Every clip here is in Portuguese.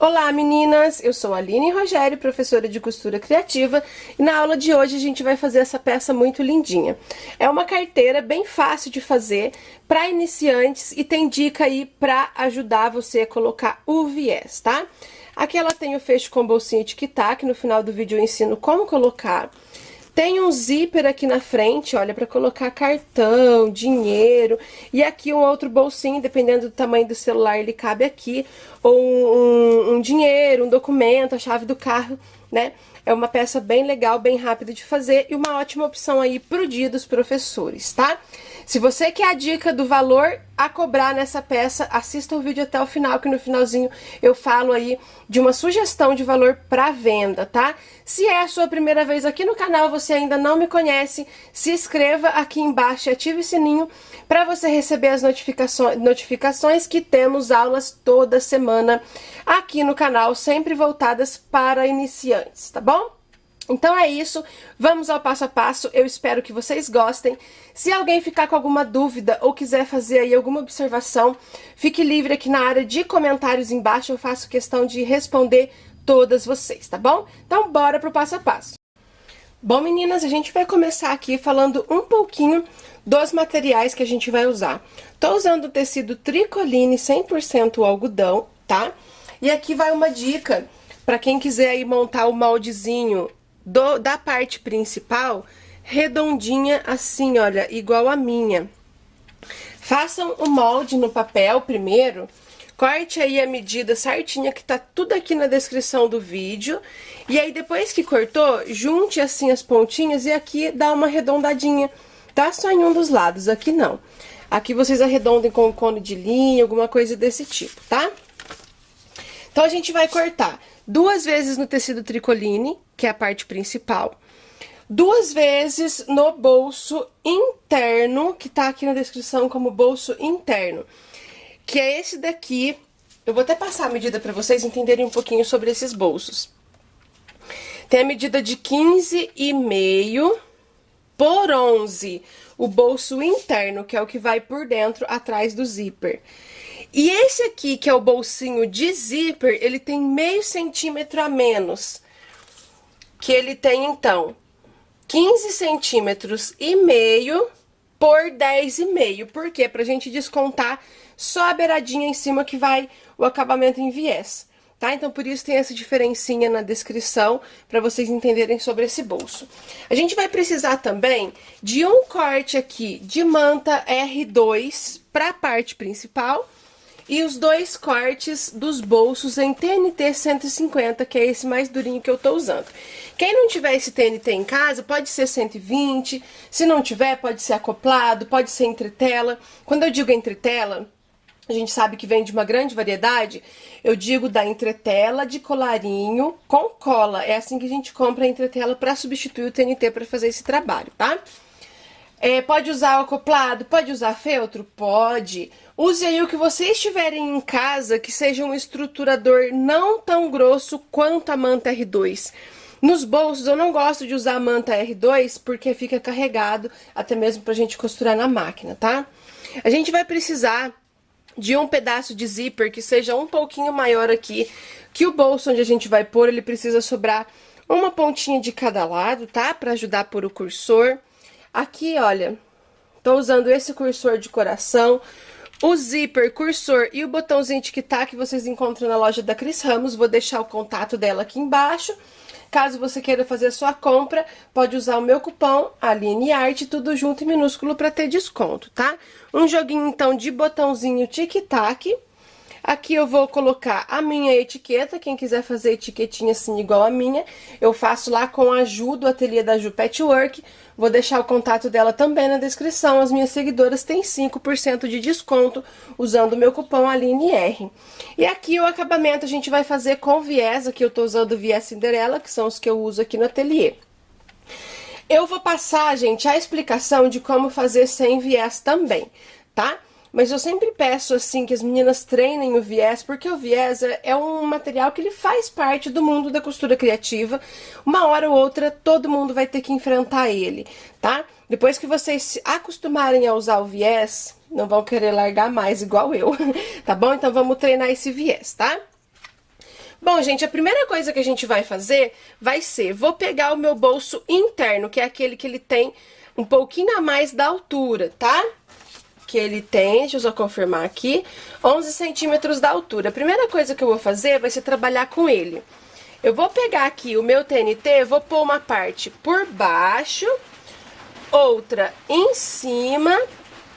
Olá meninas, eu sou a Aline Rogério, professora de costura criativa, e na aula de hoje a gente vai fazer essa peça muito lindinha. É uma carteira bem fácil de fazer para iniciantes e tem dica aí para ajudar você a colocar o viés, tá? Aqui ela tem o fecho com bolsinha tic-tac, no final do vídeo eu ensino como colocar. Tem um zíper aqui na frente, olha, para colocar cartão, dinheiro. E aqui um outro bolsinho, dependendo do tamanho do celular, ele cabe aqui. Ou um dinheiro, um documento, a chave do carro, né? É uma peça bem legal, bem rápida de fazer e uma ótima opção aí pro dia dos professores, tá? Se você quer a dica do valor a cobrar nessa peça, assista o vídeo até o final, que no finalzinho eu falo aí de uma sugestão de valor para venda, tá? Se é a sua primeira vez aqui no canal, você ainda não me conhece, se inscreva aqui embaixo e ative o sininho para você receber as notificações que temos aulas toda semana aqui no canal, sempre voltadas para iniciantes, tá bom? Então é isso, vamos ao passo a passo, eu espero que vocês gostem. Se alguém ficar com alguma dúvida ou quiser fazer aí alguma observação, fique livre aqui na área de comentários embaixo, eu faço questão de responder todas vocês, tá bom? Então bora pro passo a passo. Bom meninas, a gente vai começar aqui falando um pouquinho dos materiais que a gente vai usar. Tô usando o tecido tricoline 100% algodão, tá? E aqui vai uma dica para quem quiser aí montar o moldezinho da parte principal, redondinha assim, olha, igual a minha. Façam o molde no papel primeiro, corte aí a medida certinha, que tá tudo aqui na descrição do vídeo. E aí, depois que cortou, junte assim as pontinhas e aqui dá uma arredondadinha, tá? Só em um dos lados, aqui não. Aqui vocês arredondem com um cone de linha, alguma coisa desse tipo, tá? Então, a gente vai cortar 2 vezes no tecido tricoline, que é a parte principal, 2 vezes no bolso interno, que tá aqui na descrição como bolso interno, que é esse daqui. Eu vou até passar a medida para vocês entenderem um pouquinho sobre esses bolsos. Tem a medida de 15,5 por 11, o bolso interno, que é o que vai por dentro, atrás do zíper. E esse aqui, que é o bolsinho de zíper, ele tem meio centímetro a menos, que ele tem, então, 15 centímetros e meio por 10,5. Por quê? Pra gente descontar só a beiradinha em cima que vai o acabamento em viés, tá? Então, por isso tem essa diferencinha na descrição, pra vocês entenderem sobre esse bolso. A gente vai precisar também de um corte aqui de manta R2 pra parte principal, e os 2 cortes dos bolsos em TNT 150, que é esse mais durinho que eu tô usando. Quem não tiver esse TNT em casa, pode ser 120, se não tiver, pode ser acoplado, pode ser entretela. Quando eu digo entretela, a gente sabe que vem de uma grande variedade, eu digo da entretela de colarinho com cola. É assim que a gente compra a entretela para substituir o TNT para fazer esse trabalho, tá? Pode usar o acoplado, pode usar feltro? Pode. Use aí o que vocês tiverem em casa, que seja um estruturador não tão grosso quanto a manta R2. Nos bolsos eu não gosto de usar a manta R2 porque fica carregado, até mesmo pra gente costurar na máquina, tá? A gente vai precisar de um pedaço de zíper que seja um pouquinho maior aqui, que o bolso onde a gente vai pôr, ele precisa sobrar uma pontinha de cada lado, tá? Pra ajudar a pôr o cursor. Aqui, olha, tô usando esse cursor de coração, o zíper, cursor e o botãozinho tic-tac que vocês encontram na loja da Cris Ramos. Vou deixar o contato dela aqui embaixo. Caso você queira fazer a sua compra, pode usar o meu cupom AlineArt, tudo junto e minúsculo para ter desconto, tá? Um joguinho, então, de botãozinho tic-tac. Aqui eu vou colocar a minha etiqueta, quem quiser fazer etiquetinha assim igual a minha, eu faço lá com a Ju, do ateliê da Ju Patchwork. Vou deixar o contato dela também na descrição. As minhas seguidoras têm 5% de desconto usando o meu cupom AlineR. E aqui o acabamento a gente vai fazer com viés. Aqui eu tô usando o viés Cinderela, que são os que eu uso aqui no ateliê. Eu vou passar, gente, a explicação de como fazer sem viés também, tá? Mas eu sempre peço, assim, que as meninas treinem o viés, porque o viés é um material que ele faz parte do mundo da costura criativa. Uma hora ou outra, todo mundo vai ter que enfrentar ele, tá? Depois que vocês se acostumarem a usar o viés, não vão querer largar mais, igual eu, tá bom? Então, vamos treinar esse viés, tá? Bom, gente, a primeira coisa que a gente vai fazer vai ser, vou pegar o meu bolso interno, que é aquele que ele tem um pouquinho a mais da altura, tá? Que ele tem, deixa eu só confirmar aqui, 11 centímetros da altura. A primeira coisa que eu vou fazer vai ser trabalhar com ele. Eu vou pegar aqui o meu TNT, vou pôr uma parte por baixo, outra em cima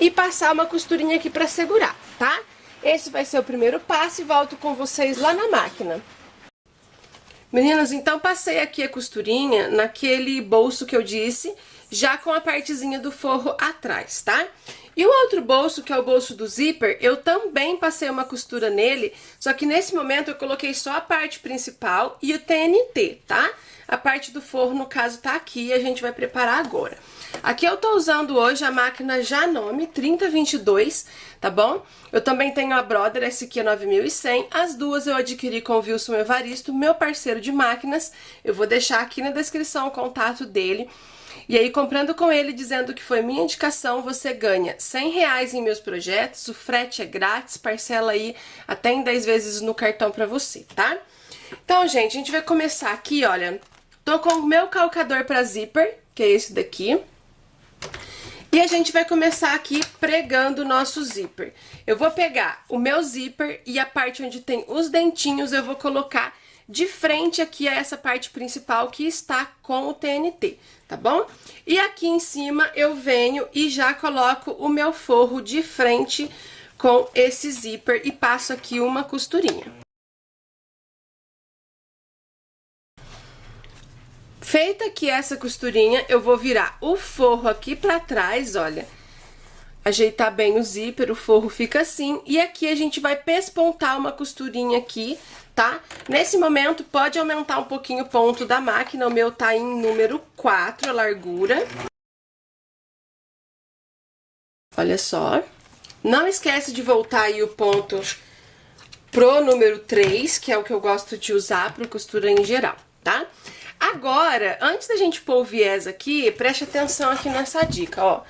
e passar uma costurinha aqui pra segurar, tá? Esse vai ser o primeiro passo e volto com vocês lá na máquina. Meninas, então passei aqui a costurinha naquele bolso que eu disse, já com a partezinha do forro atrás, tá? E o outro bolso, que é o bolso do zíper, eu também passei uma costura nele, só que nesse momento eu coloquei só a parte principal e o TNT, tá? A parte do forro, no caso, tá aqui e a gente vai preparar agora. Aqui eu tô usando hoje a máquina Janome 3022, tá bom? Eu também tenho a Brother, essa aqui é 9100, as duas eu adquiri com o Wilson Evaristo, meu parceiro de máquinas. Eu vou deixar aqui na descrição o contato dele. E aí, comprando com ele, dizendo que foi minha indicação, você ganha R$100 em meus projetos, o frete é grátis, parcela aí até em 10 vezes no cartão pra você, tá? Então, gente, a gente vai começar aqui, olha, tô com o meu calcador pra zíper, que é esse daqui. E a gente vai começar aqui pregando o nosso zíper. Eu vou pegar o meu zíper e a parte onde tem os dentinhos eu vou colocar de frente aqui a essa parte principal que está com o TNT, tá bom? E aqui em cima eu venho e já coloco o meu forro de frente com esse zíper e passo aqui uma costurinha. Feita aqui essa costurinha, eu vou virar o forro aqui pra trás, olha. Ajeitar bem o zíper, o forro fica assim. E aqui a gente vai pespontar uma costurinha aqui, tá? Nesse momento, pode aumentar um pouquinho o ponto da máquina. O meu tá em número 4, a largura. Olha só. Não esquece de voltar aí o ponto pro número 3, que é o que eu gosto de usar pro costura em geral, tá? Agora, antes da gente pôr o viés aqui, preste atenção aqui nessa dica, ó.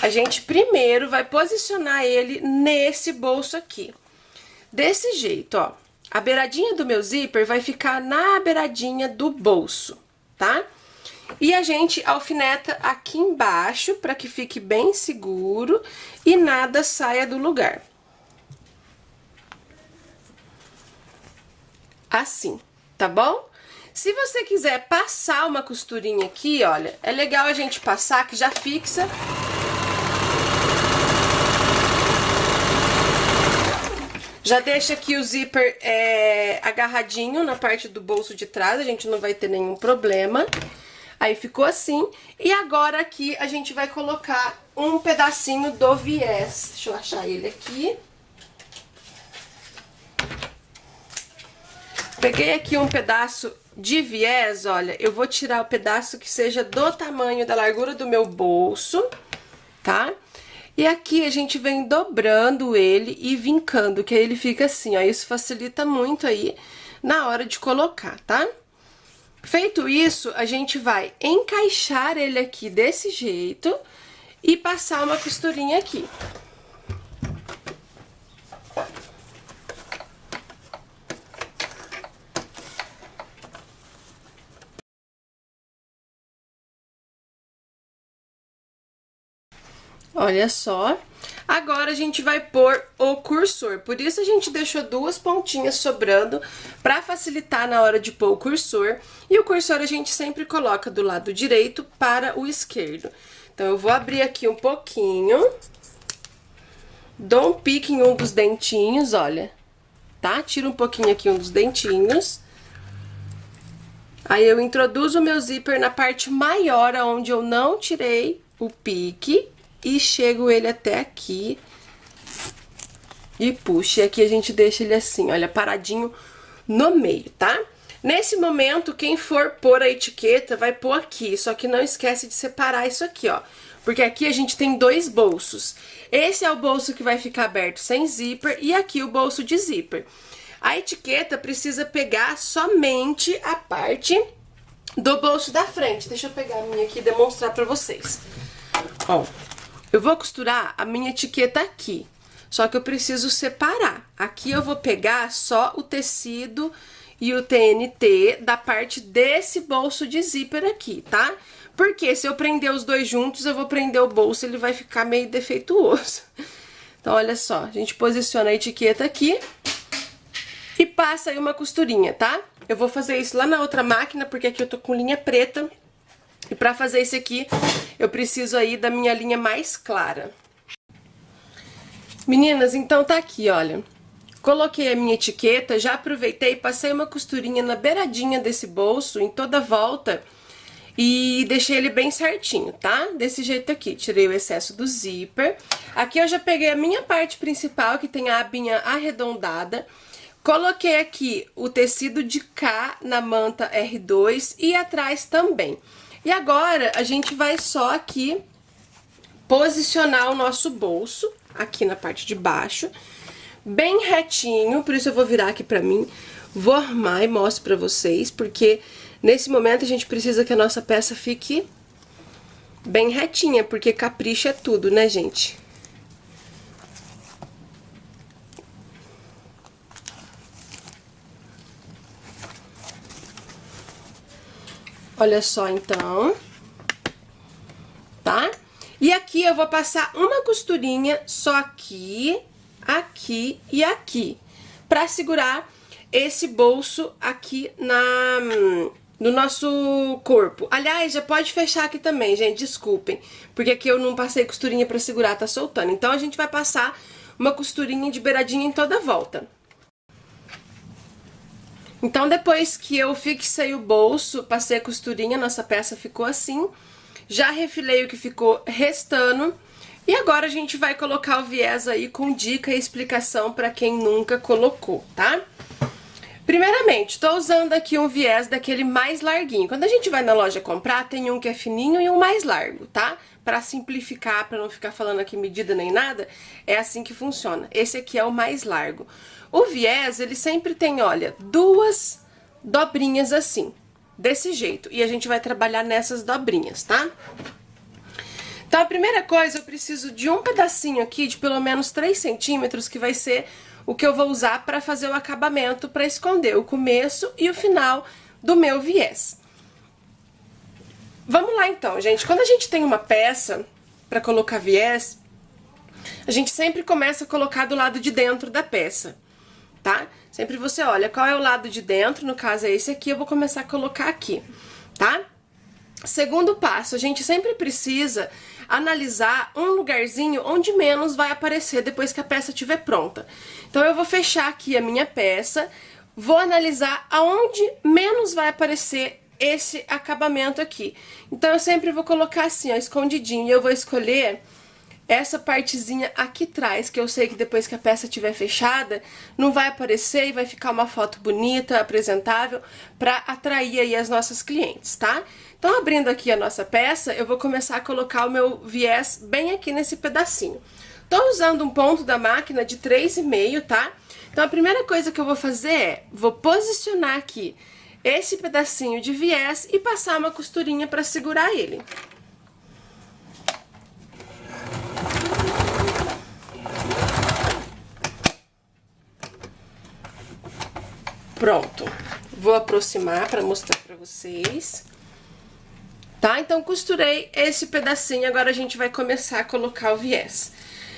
A gente primeiro vai posicionar ele nesse bolso aqui. Desse jeito, ó. A beiradinha do meu zíper vai ficar na beiradinha do bolso, tá? E a gente alfineta aqui embaixo para que fique bem seguro e nada saia do lugar. Assim, tá bom? Se você quiser passar uma costurinha aqui, olha, é legal a gente passar que já fixa. Já deixa aqui o zíper agarradinho na parte do bolso de trás, a gente não vai ter nenhum problema. Aí ficou assim. E agora aqui a gente vai colocar um pedacinho do viés. Deixa eu achar ele aqui. Peguei aqui um pedaço de viés, olha, eu vou tirar o pedaço que seja do tamanho da largura do meu bolso, tá? E aqui a gente vem dobrando ele e vincando, que aí ele fica assim, ó, isso facilita muito aí na hora de colocar, tá? Feito isso, a gente vai encaixar ele aqui desse jeito e passar uma costurinha aqui. Olha só. Agora a gente vai pôr o cursor. Por isso a gente deixou duas pontinhas sobrando para facilitar na hora de pôr o cursor. E o cursor a gente sempre coloca do lado direito para o esquerdo. Então eu vou abrir aqui um pouquinho. Dou um pique em um dos dentinhos, olha. Tá? Tiro um pouquinho aqui um dos dentinhos. Aí eu introduzo o meu zíper na parte maior, onde eu não tirei o pique. E chego ele até aqui e puxo. E aqui a gente deixa ele assim, olha, paradinho no meio, tá? Nesse momento, quem for pôr a etiqueta vai pôr aqui, só que não esquece de separar isso aqui, ó. Porque aqui a gente tem dois bolsos. Esse é o bolso que vai ficar aberto sem zíper e aqui o bolso de zíper. A etiqueta precisa pegar somente a parte do bolso da frente. Deixa eu pegar a minha aqui e demonstrar pra vocês. Ó. Eu vou costurar a minha etiqueta aqui. só que eu preciso separar. Aqui eu vou pegar só o tecido e o TNT da parte desse bolso de zíper aqui, tá? Porque se eu prender os dois juntos, eu vou prender o bolso, ele vai ficar meio defeituoso. Então, olha só, a gente posiciona a etiqueta aqui e passa aí uma costurinha, tá? Eu vou fazer isso lá na outra máquina, porque aqui eu tô com linha preta. E pra fazer esse aqui, eu preciso aí da minha linha mais clara. Meninas, então tá aqui, olha. Coloquei a minha etiqueta, já aproveitei e passei uma costurinha na beiradinha desse bolso, em toda a volta. E deixei ele bem certinho, tá? Desse jeito aqui, tirei o excesso do zíper. Aqui eu já peguei a minha parte principal, que tem a abinha arredondada. Coloquei aqui o tecido de cá na manta R2 e atrás também. E agora a gente vai só aqui posicionar o nosso bolso, aqui na parte de baixo, bem retinho, por isso eu vou virar aqui pra mim. Vou armar e mostro pra vocês, porque nesse momento a gente precisa que a nossa peça fique bem retinha, porque capricha é tudo, né, gente? Olha só, então, tá? E aqui eu vou passar uma costurinha só aqui, aqui e aqui, pra segurar esse bolso aqui no nosso corpo. Aliás, já pode fechar aqui também, gente, desculpem, porque aqui eu não passei costurinha pra segurar, tá soltando. Então, a gente vai passar uma costurinha de beiradinha em toda a volta. Então, depois que eu fixei o bolso, passei a costurinha, nossa peça ficou assim. Já refilei o que ficou restando. E agora a gente vai colocar o viés aí com dica e explicação pra quem nunca colocou, tá? Primeiramente, tô usando aqui um viés daquele mais larguinho. Quando a gente vai na loja comprar, tem um que é fininho e um mais largo, tá? Pra simplificar, pra não ficar falando aqui medida nem nada, é assim que funciona. Esse aqui é o mais largo. O viés, ele sempre tem, olha, duas dobrinhas assim, desse jeito. E a gente vai trabalhar nessas dobrinhas, tá? Então, a primeira coisa, eu preciso de um pedacinho aqui de pelo menos 3 centímetros, que vai ser o que eu vou usar para fazer o acabamento, para esconder o começo e o final do meu viés. Vamos lá então, gente. Quando a gente tem uma peça para colocar viés, a gente sempre começa a colocar do lado de dentro da peça, tá? Sempre você olha qual é o lado de dentro, no caso é esse aqui, eu vou começar a colocar aqui, tá? Segundo passo, a gente sempre precisa analisar um lugarzinho onde menos vai aparecer depois que a peça estiver pronta. Então, eu vou fechar aqui a minha peça, vou analisar aonde menos vai aparecer esse acabamento aqui. Então, eu sempre vou colocar assim, ó, escondidinho, e eu vou escolher essa partezinha aqui atrás, que eu sei que depois que a peça estiver fechada, não vai aparecer e vai ficar uma foto bonita, apresentável, pra atrair aí as nossas clientes, tá? Então, abrindo aqui a nossa peça, eu vou começar a colocar o meu viés bem aqui nesse pedacinho. Tô usando um ponto da máquina de 3,5, tá? Então, a primeira coisa que eu vou fazer é, vou posicionar aqui esse pedacinho de viés e passar uma costurinha pra segurar ele. Pronto. Vou aproximar pra mostrar pra vocês. Tá? Então, costurei esse pedacinho, agora a gente vai começar a colocar o viés.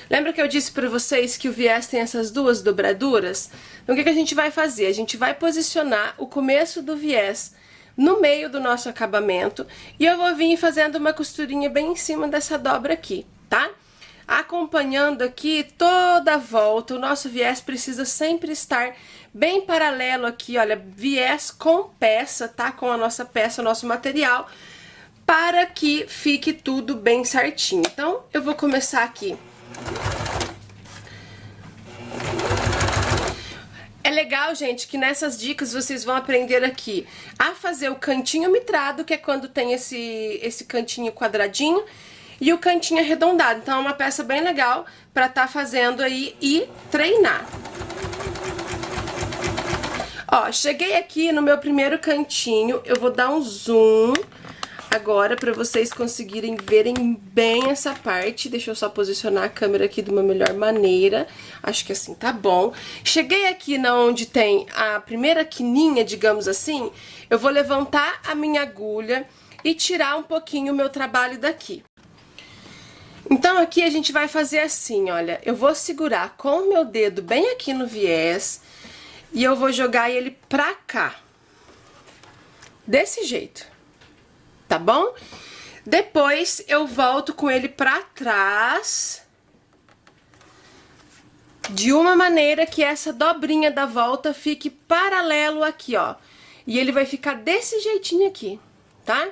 Lembra que eu disse pra vocês que o viés tem essas duas dobraduras? Então, o que a gente vai fazer? A gente vai posicionar o começo do viés no meio do nosso acabamento e eu vou vir fazendo uma costurinha bem em cima dessa dobra aqui, tá? Acompanhando aqui toda a volta, o nosso viés precisa sempre estar bem paralelo aqui, olha, viés com peça, tá? Com a nossa peça, o nosso material, para que fique tudo bem certinho. Então, eu vou começar aqui. É legal, gente, que nessas dicas vocês vão aprender aqui a fazer o cantinho mitrado, que é quando tem esse cantinho quadradinho, e o cantinho arredondado. Então, é uma peça bem legal pra tá fazendo aí e treinar. Ó, cheguei aqui no meu primeiro cantinho, eu vou dar um zoom agora pra vocês conseguirem verem bem essa parte. Deixa eu só posicionar a câmera aqui de uma melhor maneira. Acho que assim tá bom. Cheguei aqui na onde tem a primeira quininha, digamos assim. Eu vou levantar a minha agulha e tirar um pouquinho o meu trabalho daqui. Então aqui a gente vai fazer assim, olha. Eu vou segurar com o meu dedo bem aqui no viés e eu vou jogar ele pra cá. Desse jeito, tá bom? Depois eu volto com ele pra trás, de uma maneira que essa dobrinha da volta fique paralelo aqui, ó. E ele vai ficar desse jeitinho aqui, tá?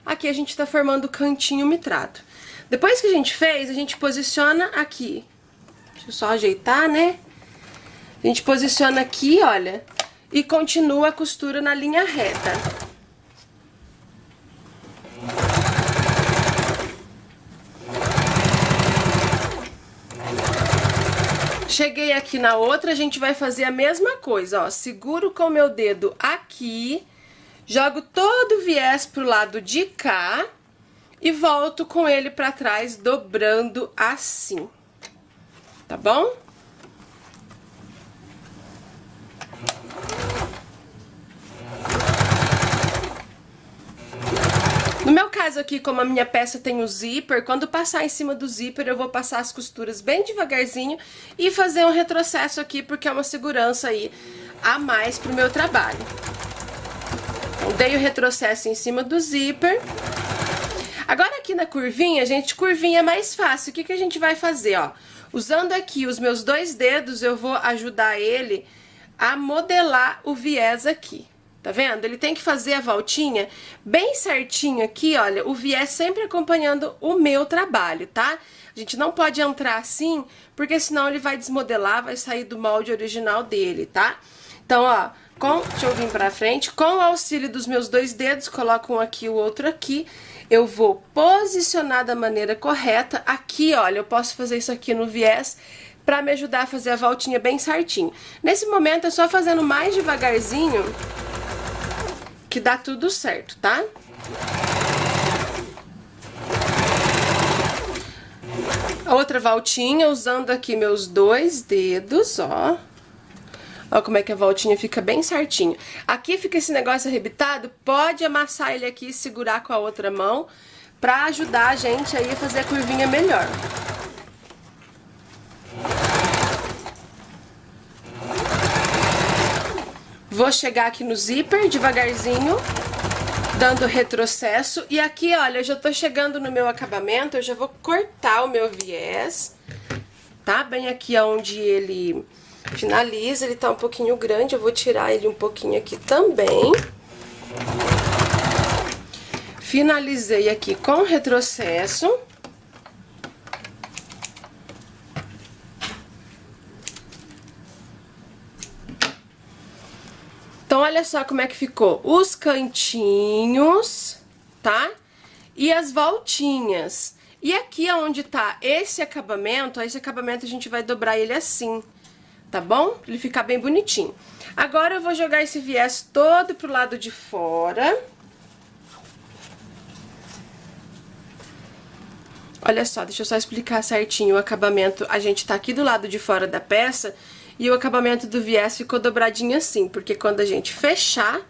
Aqui a gente tá formando o cantinho mitrado. Depois que a gente fez, a gente posiciona aqui. Deixa eu só ajeitar, né? A gente posiciona aqui, olha, e continua a costura na linha reta. Cheguei aqui na outra, a gente vai fazer a mesma coisa, ó. Seguro com o meu dedo aqui, jogo todo o viés pro lado de cá e volto com ele pra trás, dobrando assim. Tá bom? No meu caso aqui, como a minha peça tem o zíper, quando passar em cima do zíper, eu vou passar as costuras bem devagarzinho e fazer um retrocesso aqui, porque é uma segurança aí a mais pro meu trabalho. Então, dei o retrocesso em cima do zíper. Agora aqui na curvinha, gente, curvinha é mais fácil. O que que a gente vai fazer, ó? Usando aqui os meus dois dedos, eu vou ajudar ele a modelar o viés aqui. Tá vendo? Ele tem que fazer a voltinha bem certinho aqui, olha, o viés sempre acompanhando o meu trabalho, tá? A gente não pode entrar assim, porque senão ele vai desmodelar, vai sair do molde original dele, tá? Então, ó, deixa eu vir pra frente, com o auxílio dos meus dois dedos, coloco um aqui, o outro aqui, eu vou posicionar da maneira correta. Aqui, olha, eu posso fazer isso aqui no viés pra me ajudar a fazer a voltinha bem certinho. Nesse momento, é só fazendo mais devagarzinho que dá tudo certo, tá? A outra voltinha, usando aqui meus dois dedos, ó. Ó como é que a voltinha fica bem certinho. Aqui fica esse negócio arrebitado, pode amassar ele aqui e segurar com a outra mão pra ajudar a gente aí a fazer a curvinha melhor. Vou chegar aqui no zíper devagarzinho, dando retrocesso. E aqui, olha, eu já tô chegando no meu acabamento, eu já vou cortar o meu viés, tá? Bem aqui onde ele finaliza, ele tá um pouquinho grande, eu vou tirar ele um pouquinho aqui também. Finalizei aqui com retrocesso. Então, olha só como é que ficou os cantinhos, tá? E as voltinhas. E aqui onde tá esse acabamento a gente vai dobrar ele assim, tá bom? Pra ele ficar bem bonitinho. Agora eu vou jogar esse viés todo pro lado de fora. Olha só, deixa eu só explicar certinho o acabamento. A gente tá aqui do lado de fora da peça e o acabamento do viés ficou dobradinho assim, porque quando a gente fechar,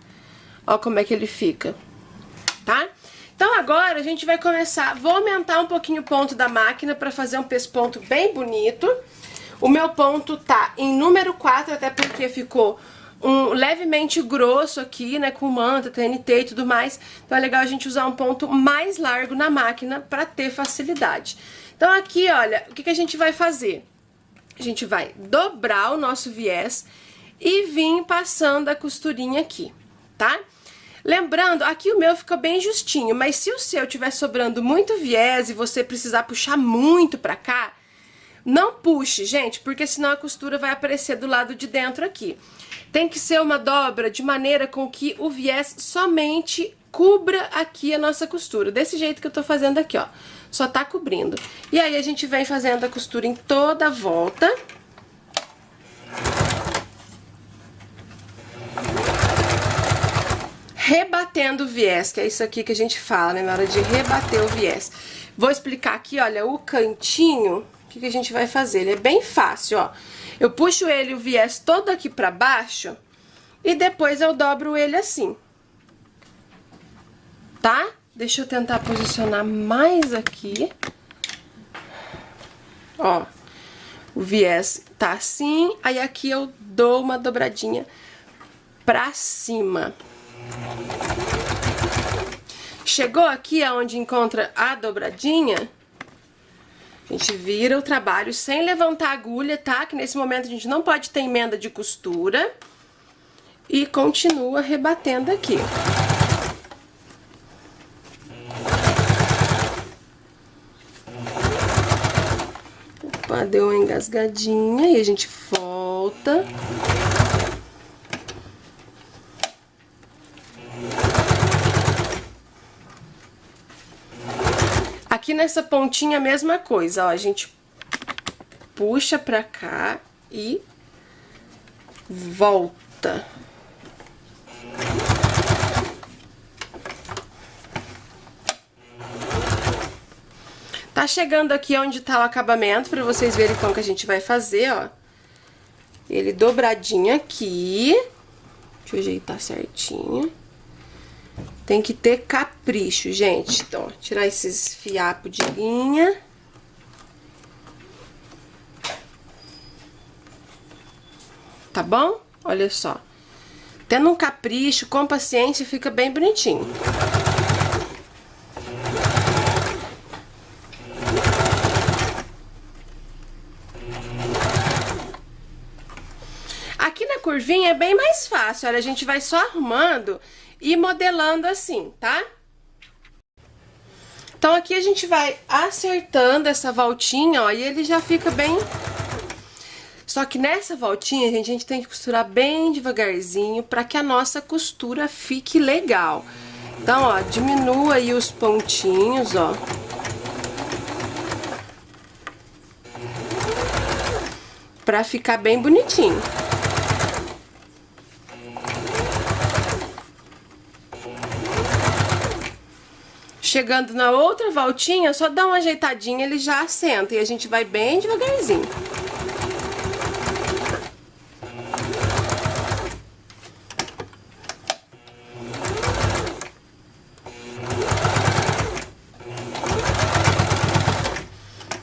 ó como é que ele fica, tá? Então agora a gente vai começar, vou aumentar um pouquinho o ponto da máquina pra fazer um pesponto bem bonito. O meu ponto tá em número 4, até porque ficou levemente grosso aqui, né, com manta, TNT e tudo mais. Então é legal a gente usar um ponto mais largo na máquina pra ter facilidade. Então aqui, olha, o que que a gente vai fazer? A gente vai dobrar o nosso viés e vir passando a costurinha aqui, tá? Lembrando, aqui o meu ficou bem justinho, mas se o seu tiver sobrando muito viés e você precisar puxar muito pra cá, não puxe, gente, porque senão a costura vai aparecer do lado de dentro aqui. Tem que ser uma dobra de maneira com que o viés somente cubra aqui a nossa costura. Desse jeito que eu tô fazendo aqui, ó. Só tá cobrindo. E aí a gente vem fazendo a costura em toda a volta. rebatendo o viés, que é isso aqui que a gente fala, né, na hora de rebater o viés. Vou explicar aqui, olha, o cantinho, o que a gente vai fazer? Ele é bem fácil, ó. Eu puxo ele, o viés todo aqui pra baixo, e depois eu dobro ele assim, tá? Deixa eu tentar posicionar mais aqui. Ó, o viés tá assim, aí aqui eu dou uma dobradinha pra cima. Chegou aqui aonde encontra a dobradinha, a gente vira o trabalho sem levantar a agulha, tá? Que nesse momento a gente não pode ter emenda de costura. E continua rebatendo aqui. Opa, deu uma engasgadinha e a gente volta. Aqui nessa pontinha a mesma coisa, ó, a gente puxa pra cá e volta. Tá chegando aqui onde tá o acabamento, pra vocês verem como que a gente vai fazer, ó. Ele dobradinho aqui. Deixa eu ajeitar certinho. Tem que ter capricho, gente. Então, ó, tirar esses fiapos de linha. Tá bom? Olha só. Tendo um capricho, com paciência, fica bem bonitinho. Aqui na curvinha é bem mais fácil, olha, a gente vai só arrumando e modelando assim, tá? Então aqui a gente vai acertando essa voltinha, ó, e ele já fica bem... Só que nessa voltinha, gente, a gente tem que costurar bem devagarzinho pra que a nossa costura fique legal. Então, ó, diminua aí os pontinhos, ó. Pra ficar bem bonitinho. Chegando na outra voltinha, só dá uma ajeitadinha, ele já assenta. E a gente vai bem devagarzinho.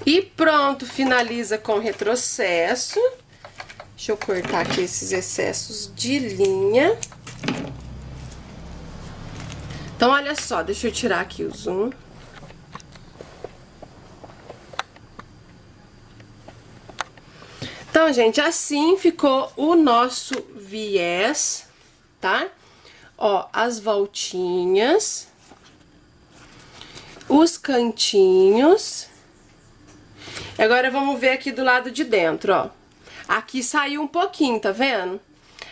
E pronto, finaliza com retrocesso. Deixa eu cortar aqui esses excessos de linha. Então, olha só, deixa eu tirar aqui o zoom. Então, gente, assim ficou o nosso viés, tá? Ó, as voltinhas, os cantinhos. Agora, vamos ver aqui do lado de dentro, ó. Aqui saiu um pouquinho, tá vendo?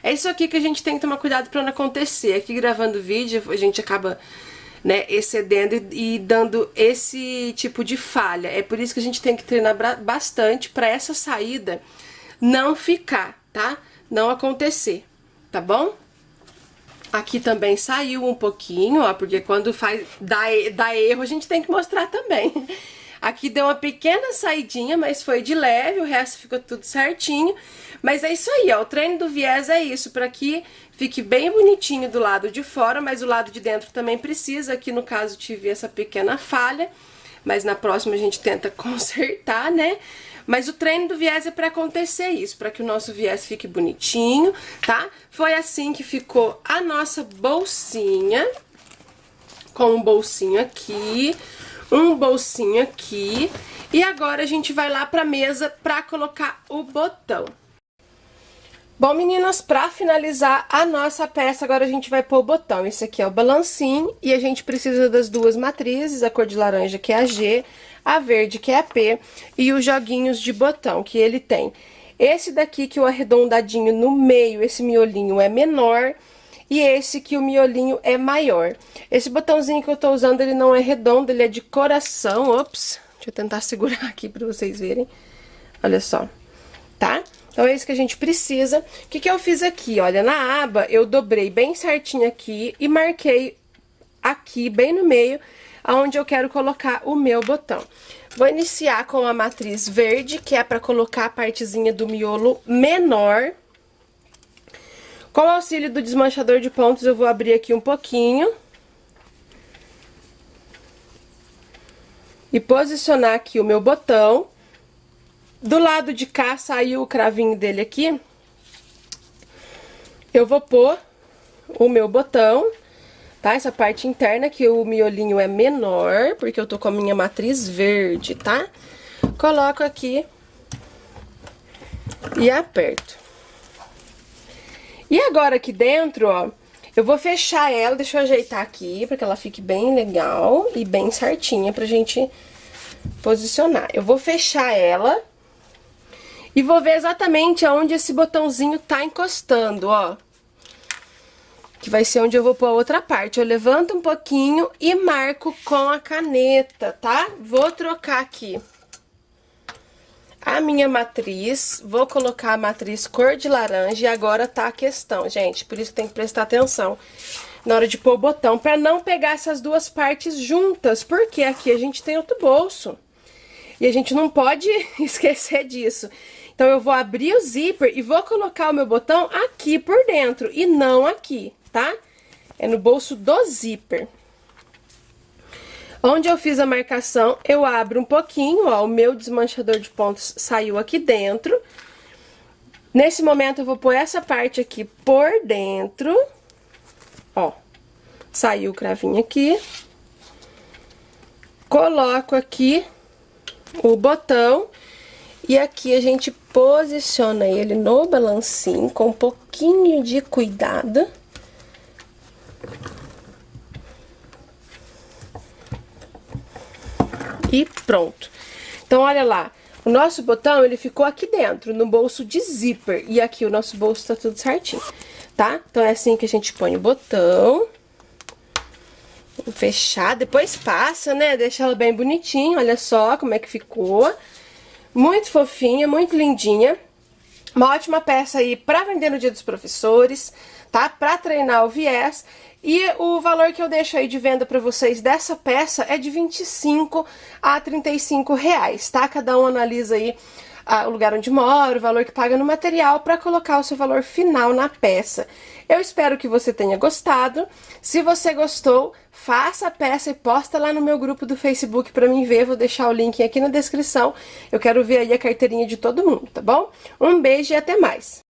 É isso aqui que a gente tem que tomar cuidado pra não acontecer. Aqui gravando vídeo, a gente acaba, né, excedendo e dando esse tipo de falha. É por isso que a gente tem que treinar bastante pra essa saída não ficar, tá? Não acontecer, tá bom? Aqui também saiu um pouquinho, ó, porque quando dá erro a gente tem que mostrar também. Aqui deu uma pequena saidinha, mas foi de leve, o resto ficou tudo certinho. Mas é isso aí, ó, o treino do viés é isso, para que fique bem bonitinho do lado de fora, mas o lado de dentro também precisa. Aqui no caso tive essa pequena falha, mas na próxima a gente tenta consertar, né? Mas o treino do viés é para acontecer isso, para que o nosso viés fique bonitinho, tá? Foi assim que ficou a nossa bolsinha, com um bolsinho aqui, um bolsinho aqui, e agora a gente vai lá pra mesa pra colocar o botão. Bom, meninas, pra finalizar a nossa peça, agora a gente vai pôr o botão. Esse aqui é o balancinho e a gente precisa das duas matrizes, a cor de laranja, que é a G, a verde, que é a P, e os joguinhos de botão que ele tem. Esse daqui, que o arredondadinho no meio, esse miolinho é menor, e esse que o miolinho é maior. Esse botãozinho que eu tô usando, ele não é redondo, ele é de coração. Ops, deixa eu tentar segurar aqui pra vocês verem. Olha só. tá? Então, é isso que a gente precisa. O que que eu fiz aqui? Olha, na aba, eu dobrei bem certinho aqui e marquei aqui, bem no meio, aonde eu quero colocar o meu botão. Vou iniciar com a matriz verde, que é para colocar a partezinha do miolo menor. Com o auxílio do desmanchador de pontos, eu vou abrir aqui um pouquinho. E posicionar aqui o meu botão. Do lado de cá, saiu o cravinho dele aqui. Eu vou pôr o meu botão, tá? Essa parte interna, que o miolinho é menor, porque eu tô com a minha matriz verde, tá? Coloco aqui e aperto. E agora aqui dentro, ó, eu vou fechar ela, deixa eu ajeitar aqui, pra que ela fique bem legal e bem certinha pra gente posicionar. Eu vou fechar ela e vou ver exatamente aonde esse botãozinho tá encostando, ó. Que vai ser onde eu vou pôr a outra parte. Eu levanto um pouquinho e marco com a caneta, tá? Vou trocar aqui a minha matriz, vou colocar a matriz cor de laranja e agora tá a questão, gente. Por isso que tem que prestar atenção na hora de pôr o botão, pra não pegar essas duas partes juntas, porque aqui a gente tem outro bolso. E a gente não pode esquecer disso. Então, eu vou abrir o zíper e vou colocar o meu botão aqui por dentro e não aqui, tá? É no bolso do zíper. Onde eu fiz a marcação, eu abro um pouquinho, ó, o meu desmanchador de pontos saiu aqui dentro. Nesse momento, eu vou pôr essa parte aqui por dentro, ó, saiu o cravinho aqui. Coloco aqui o botão e aqui a gente posiciona ele no balancinho com um pouquinho de cuidado. E pronto. Então, olha lá, o nosso botão, ele ficou aqui dentro, no bolso de zíper. E aqui o nosso bolso tá tudo certinho, tá? Então, é assim que a gente põe o botão. Vou fechar, depois passa, né? Deixa ela bem bonitinha, olha só como é que ficou. Muito fofinha, muito lindinha. Uma ótima peça aí pra vender no Dia dos Professores, tá? Pra treinar o viés. E o valor que eu deixo aí de venda pra vocês dessa peça é de 25 a 35 reais, tá? Cada um analisa aí o lugar onde mora, o valor que paga no material pra colocar o seu valor final na peça. Eu espero que você tenha gostado. Se você gostou, faça a peça e posta lá no meu grupo do Facebook pra mim ver. Vou deixar o link aqui na descrição. Eu quero ver aí a carteirinha de todo mundo, tá bom? Um beijo e até mais!